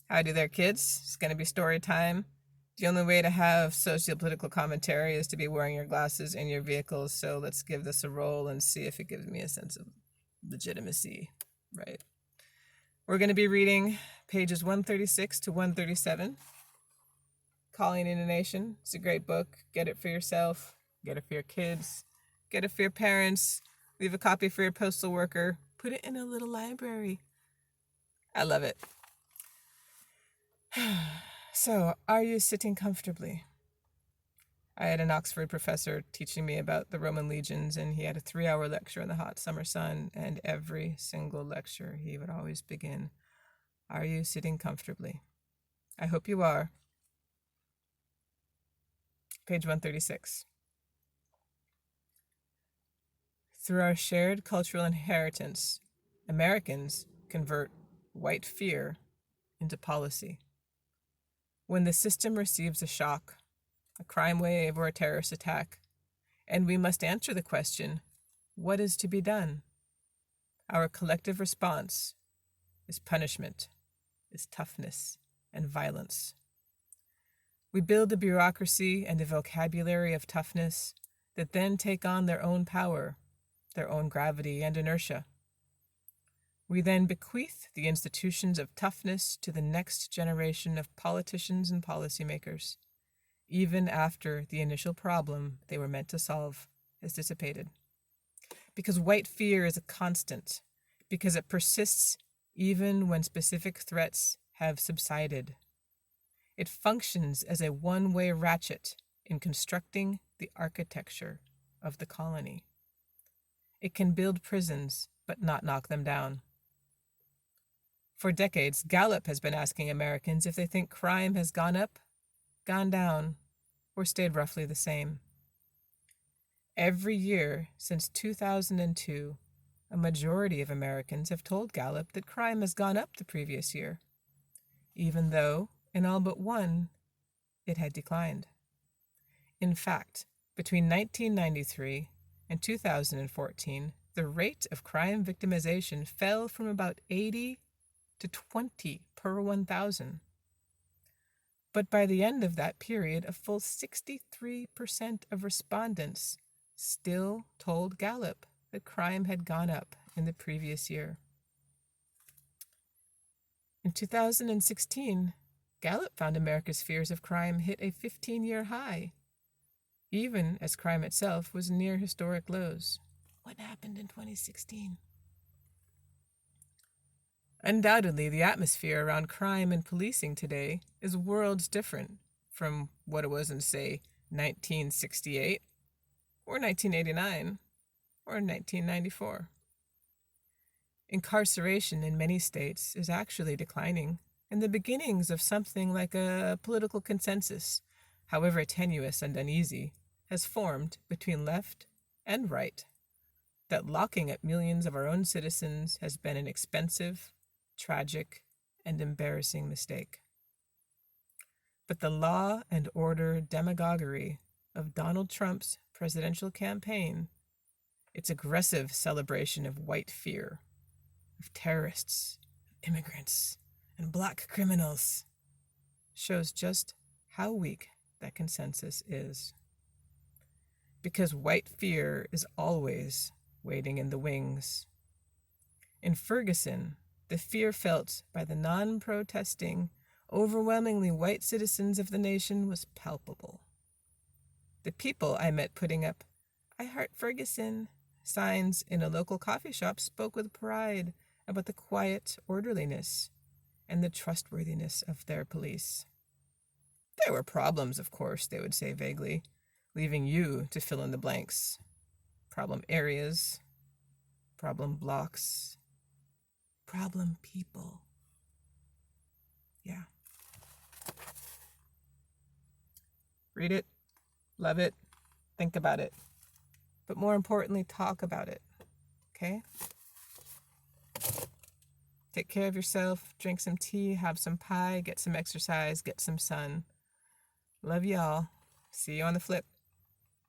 How do their kids? It's going to be story time. The only way to have socio-political commentary is to be wearing your glasses in your vehicles, so let's give this a roll and see if it gives me a sense of legitimacy, right? We're going to be reading pages 136 to 137. Calling in a Nation. It's a great book. Get it for yourself. Get it for your kids. Get it for your parents. Leave a copy for your postal worker. Put it in a little library. I love it. So, are you sitting comfortably? I had an Oxford professor teaching me about the Roman legions, and he had a 3-hour lecture in the hot summer sun, and every single lecture he would always begin, "Are you sitting comfortably?" I hope you are. Page 136. Through our shared cultural inheritance, Americans convert white fear into policy. When the system receives a shock, a crime wave or a terrorist attack, and we must answer the question, what is to be done? Our collective response is punishment, is toughness, and violence. We build a bureaucracy and a vocabulary of toughness that then take on their own power, their own gravity and inertia. We then bequeath the institutions of toughness to the next generation of politicians and policymakers, even after the initial problem they were meant to solve has dissipated. Because white fear is a constant, because it persists even when specific threats have subsided. It functions as a one-way ratchet in constructing the architecture of the colony. It can build prisons, but not knock them down. For decades, Gallup has been asking Americans if they think crime has gone up, gone down, or stayed roughly the same. Every year since 2002, a majority of Americans have told Gallup that crime has gone up the previous year, even though, in all but one, it had declined. In fact, between 1993 and 2014, the rate of crime victimization fell from about 80 to 20 per 1,000. But by the end of that period, a full 63% of respondents still told Gallup that crime had gone up in the previous year. In 2016, Gallup found America's fears of crime hit a 15-year high, even as crime itself was near historic lows. What happened in 2016? Undoubtedly, the atmosphere around crime and policing today is worlds different from what it was in, say, 1968, or 1989, or 1994. Incarceration in many states is actually declining, and the beginnings of something like a political consensus, however tenuous and uneasy, has formed between left and right that locking up millions of our own citizens has been an expensive, tragic, and embarrassing mistake. But the law and order demagoguery of Donald Trump's presidential campaign, its aggressive celebration of white fear, of terrorists, immigrants, and black criminals, shows just how weak that consensus is. Because white fear is always waiting in the wings. In Ferguson, the fear felt by the non-protesting, overwhelmingly white citizens of the nation was palpable. The people I met putting up "I heart Ferguson" signs in a local coffee shop spoke with pride about the quiet orderliness and the trustworthiness of their police. There were problems, of course, they would say vaguely, leaving you to fill in the blanks. Problem areas, problem blocks, problem people. Yeah. Read it, love it, think about it, but more importantly, talk about it, okay? Take care of yourself, drink some tea, have some pie, get some exercise, get some sun. Love y'all. See you on the flip.